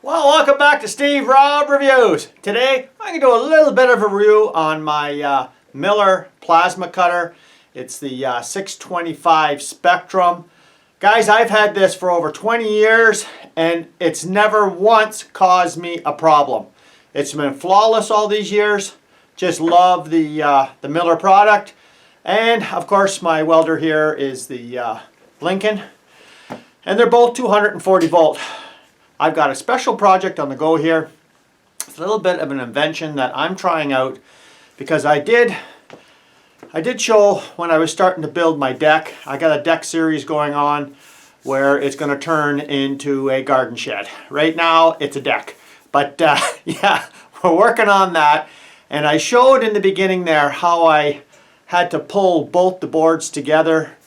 Well, welcome back to Steve Robb Reviews. Today, I'm going to do a little bit of a review on my Miller plasma cutter. It's the 625 Spectrum. Guys, I've had this for over 20 years and it's never once caused me a problem. It's been flawless all these years. Just love the Miller product. And of course, my welder here is the Lincoln. And they're both 240 volt. I've got a special project on the go here. It's a little bit of an invention that I'm trying out because I did show when I was starting to build my deck. I got a deck series going on where it's going to turn into a garden shed. Right now it's a deck, but yeah, we're working on that. And I showed in the beginning there how I had to pull both the boards together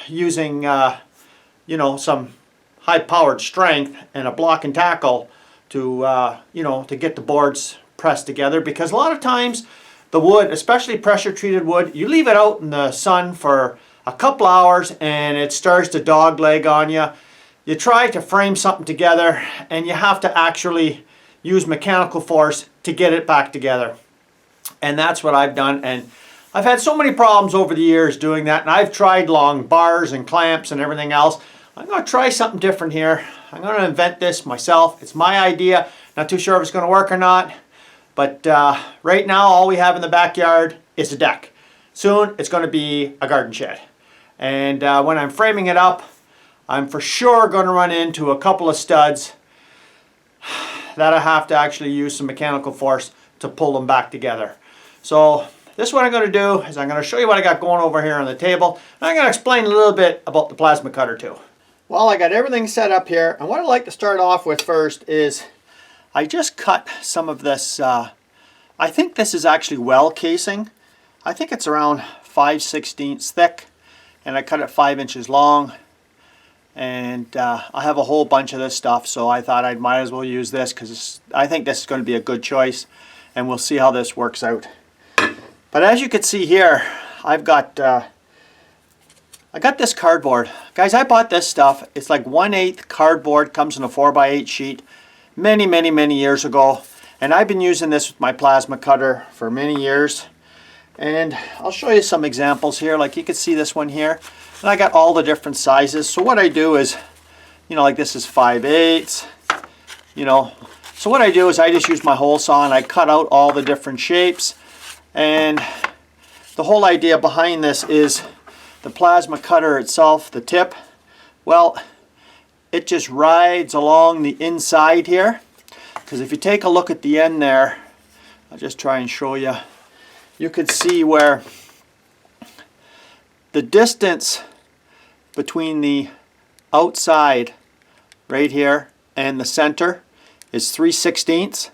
using you know, some high-powered strength and a block and tackle to you know, to get the boards pressed together, because a lot of times the wood, especially pressure treated wood, you leave it out in the sun for a couple hours and it starts to dog leg on you. You try to frame something together and you have to actually use mechanical force to get it back together, and that's what I've done. And I've had so many problems over the years doing that, and I've tried long bars and clamps and everything else. I'm going to try something different here. I'm going to invent this myself. It's my idea. Not too sure if it's going to work or not. But right now all we have in the backyard is a deck. Soon it's going to be a garden shed. And when I'm framing it up, I'm for sure going to run into a couple of studs that I have to actually use some mechanical force to pull them back together. So this is what I'm going to do is I'm going to show you what I got going over here on the table. And I'm going to explain a little bit about the plasma cutter too. Well, I got everything set up here, and what I'd like to start off with first is I just cut some of this, I think this is actually well casing. I think it's around 5/16 thick, and I cut it 5 inches long. And I have a whole bunch of this stuff, so I thought I might as well use this because I think this is going to be a good choice, and we'll see how this works out. But as you can see here, I've got I got this cardboard. Guys, I bought this stuff. It's like 1/8 cardboard, comes in a 4x8 sheet many years ago. And I've been using this with my plasma cutter for many years. And I'll show you some examples here. Like you can see this one here. And I got all the different sizes. So what I do is, you know, like this is 5/8, you know. So what I do is I just use my hole saw and I cut out all the different shapes. And the whole idea behind this is the plasma cutter itself, the tip, well, it just rides along the inside here. Because if you take a look at the end there, I'll just try and show you, you could see where the distance between the outside right here and the center is 3/16.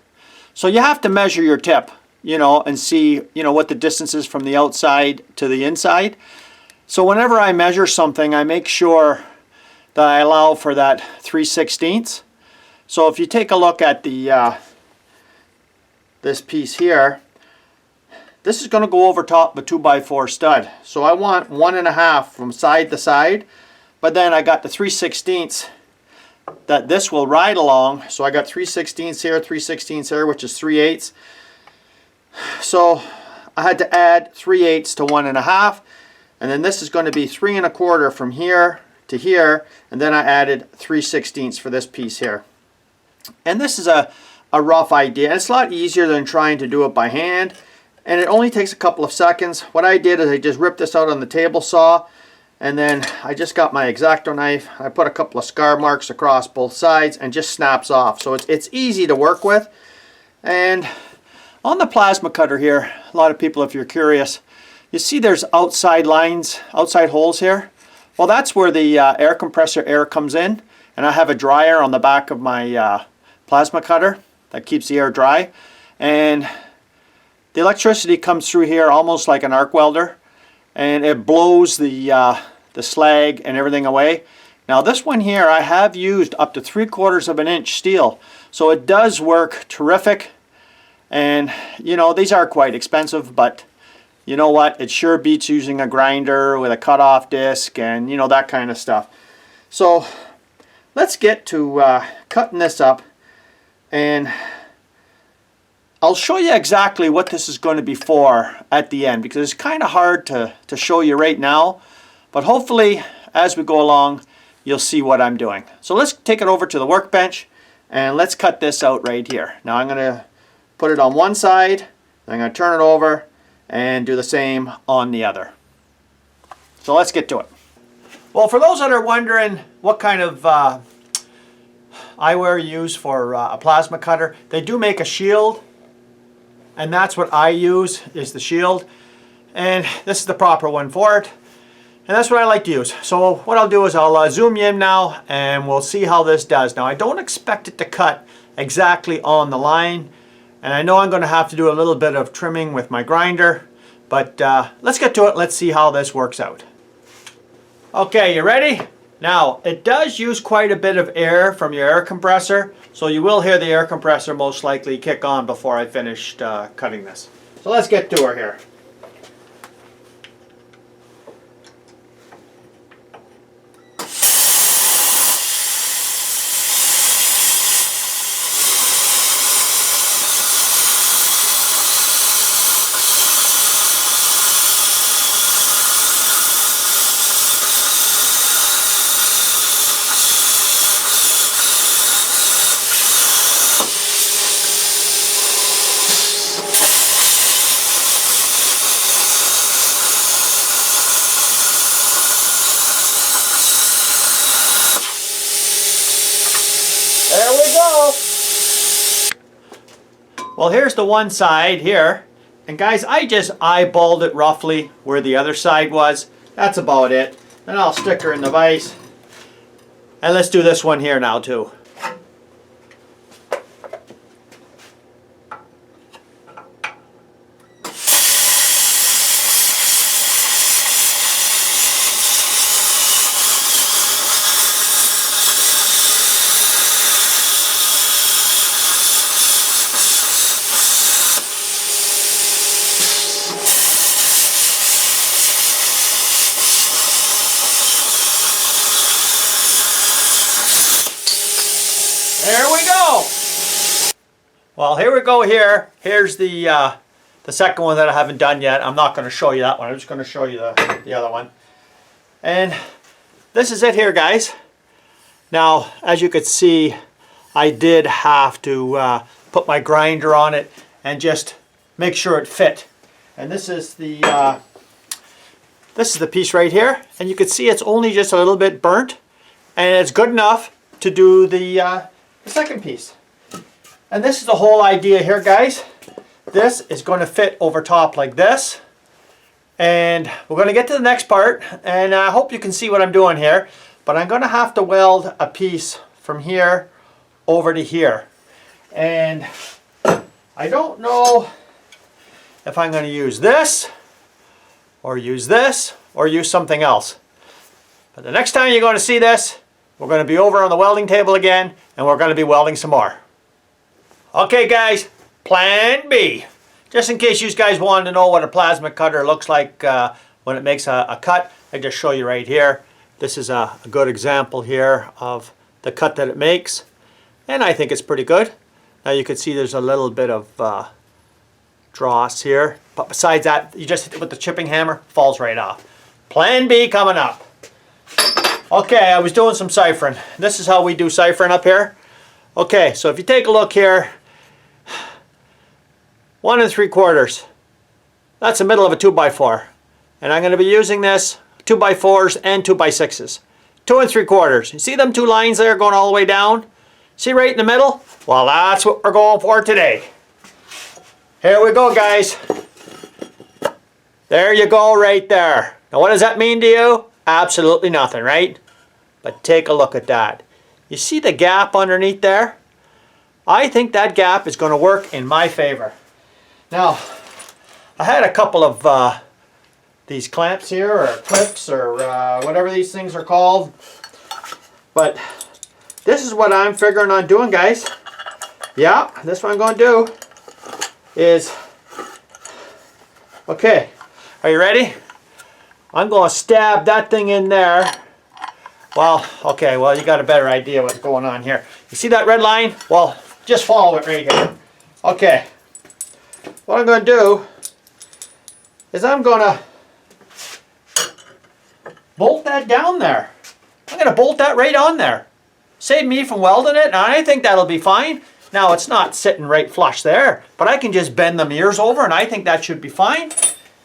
So you have to measure your tip, you know, and see, you know, what the distance is from the outside to the inside. So whenever I measure something, I make sure that I allow for that 3/16. So if you take a look at the this piece here, this is going to go over top of a 2x4 stud. So I want 1.5 from side to side, but then I got the 3/16 that this will ride along. So I got 3/16 here, 3/16 here, which is 3/8. So I had to add 3/8 to 1.5. And then this is going to be 3 1/4 from here to here, and then I added 3/16 for this piece here. And this is a rough idea, and it's a lot easier than trying to do it by hand, and it only takes a couple of seconds. What I did is I just ripped this out on the table saw, and then I just got my X-Acto knife. I put a couple of scar marks across both sides and just snaps off. So it's easy to work with. And on the plasma cutter here, a lot of people, if you're curious, you see there's outside lines, outside holes here. Well, that's where the air compressor air comes in, and I have a dryer on the back of my plasma cutter that keeps the air dry, and the electricity comes through here almost like an arc welder, and it blows the slag and everything away. Now this one here, I have used up to 3/4 of an inch steel, so it does work terrific. And you know, these are quite expensive, but you know what, it sure beats using a grinder with a cutoff disc and you know, that kind of stuff. So let's get to cutting this up. And I'll show you exactly what this is going to be for at the end, because it's kind of hard to show you right now. But hopefully, as we go along, you'll see what I'm doing. So let's take it over to the workbench and let's cut this out right here. Now I'm going to put it on one side, I'm going to turn it over and do the same on the other. So let's get to it. Well, for those that are wondering what kind of eyewear you use for a plasma cutter, they do make a shield, and that's what I use, is the shield. And this is the proper one for it. And that's what I like to use. So what I'll do is I'll zoom you in now and we'll see how this does. Now I don't expect it to cut exactly on the line. And I know I'm going to have to do a little bit of trimming with my grinder. But let's get to it. Let's see how this works out. Okay, you ready? Now it does use quite a bit of air from your air compressor. So you will hear the air compressor most likely kick on before I finished cutting this. So let's get to her here. There we go. Well, here's the one side here. And guys, I just eyeballed it roughly where the other side was. That's about it. And I'll stick her in the vise. And let's do this one here now too. There we go. Well, here we go here. Here's the second one that I haven't done yet. I'm not going to show you that one. I'm just going to show you the other one. And this is it here, guys. Now, as you could see, I did have to put my grinder on it and just make sure it fit. And this is the piece right here. And you can see it's only just a little bit burnt. And it's good enough to do the second piece. And this is the whole idea here, guys. This is going to fit over top like this. And we're going to get to the next part. And I hope you can see what I'm doing here. But I'm going to have to weld a piece from here over to here. And I don't know if I'm going to use this or use something else. But the next time you're going to see this, we're going to be over on the welding table again, and we're going to be welding some more. Okay guys, plan B. Just in case you guys wanted to know what a plasma cutter looks like when it makes a cut, I just show you right here. This is a good example here of the cut that it makes, and I think it's pretty good. Now you can see there's a little bit of dross here, but besides that, you just hit it with the chipping hammer, falls right off. Plan B coming up. Okay, I was doing some ciphering. This is how we do ciphering up here. Okay, so if you take a look here, 1 3/4. That's the middle of a 2x4. And I'm going to be using this 2x4s and 2x6s. 2 3/4. You see them two lines there going all the way down? See right in the middle? Well, that's what we're going for today. Here we go, guys. There you go right there. Now what does that mean to you? Absolutely nothing, right? But take a look at that. You see the gap underneath there? I think that gap is going to work in my favor. Now, I had a couple of these clamps here, or clips, or whatever these things are called. But this is what I'm figuring on doing, guys. Yeah, this is what I'm going to do is, okay, are you ready? I'm going to stab that thing in there. Well, okay, well, you got a better idea what's going on here. You see that red line? Well, just follow it right here. Okay, what I'm going to do is I'm going to bolt that down there. I'm going to bolt that right on there. Save me from welding it, and I think that'll be fine. Now, it's not sitting right flush there, but I can just bend the mirrors over, and I think that should be fine.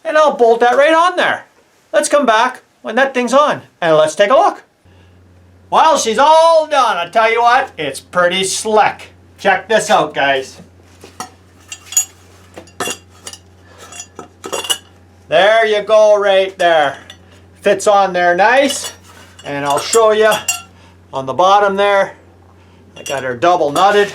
And I'll bolt that right on there. Let's come back when that thing's on, and let's take a look. Well, she's all done. I tell you what, it's pretty slick. Check this out, guys. There you go right there. Fits on there nice. And I'll show you on the bottom there. I got her double nutted.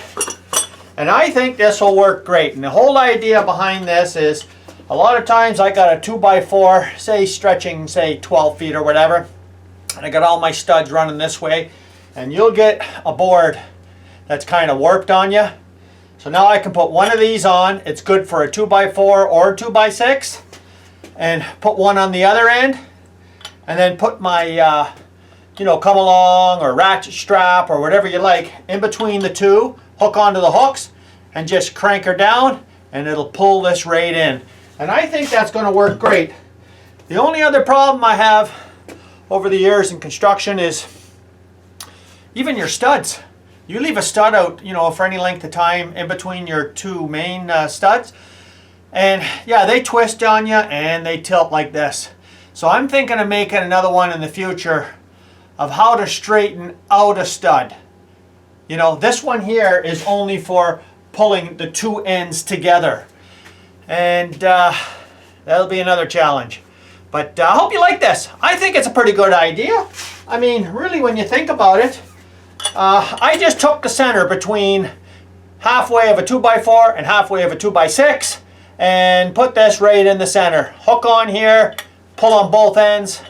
And I think this will work great. And the whole idea behind this is a lot of times I got a 2x4, say stretching, say 12 feet or whatever. And I got all my studs running this way. And you'll get a board that's kind of warped on you. So now I can put one of these on. It's good for a 2x4 or 2x6. And put one on the other end. And then put my, come along or ratchet strap or whatever you like in between the two. Hook onto the hooks and just crank her down. And it'll pull this right in. And I think that's going to work great. The only other problem I have over the years in construction is even your studs. You leave a stud out, for any length of time in between your two main studs. And yeah, they twist on you and they tilt like this. So I'm thinking of making another one in the future of how to straighten out a stud. This one here is only for pulling the two ends together. And that'll be another challenge. But I hope you like this. I think it's a pretty good idea. I mean, really, when you think about it, I just took the center between halfway of a 2x4 and halfway of a 2x6 and put this right in the center. Hook on here, pull on both ends,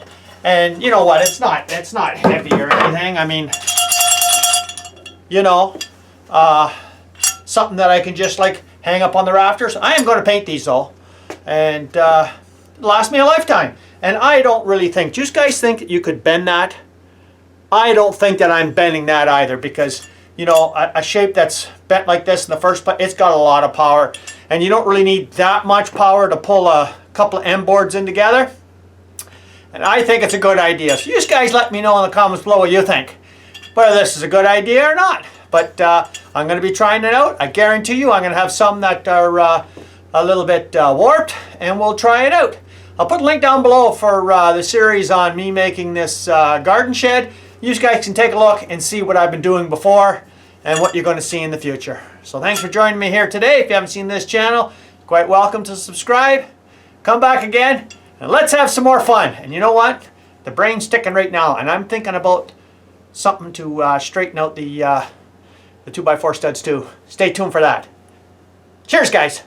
and you know what? It's not heavy or anything. I mean, something that I can just like hang up on the rafters. I am going to paint these though, and last me a lifetime. And I don't really think. Do you guys think that you could bend that? I don't think that I'm bending that either, because a shape that's bent like this in the first place, it's got a lot of power, and you don't really need that much power to pull a couple of M boards in together. And I think it's a good idea. So you guys let me know in the comments below what you think, whether this is a good idea or not. But I'm going to be trying it out. I guarantee you I'm going to have some that are a little bit warped, and we'll try it out. I'll put a link down below for the series on me making this garden shed. You guys can take a look and see what I've been doing before and what you're going to see in the future. So thanks for joining me here today. If you haven't seen this channel, you're quite welcome to subscribe. Come back again and let's have some more fun. And you know what? The brain's ticking right now, and I'm thinking about something to straighten out the 2x4 studs too. Stay tuned for that. Cheers, guys.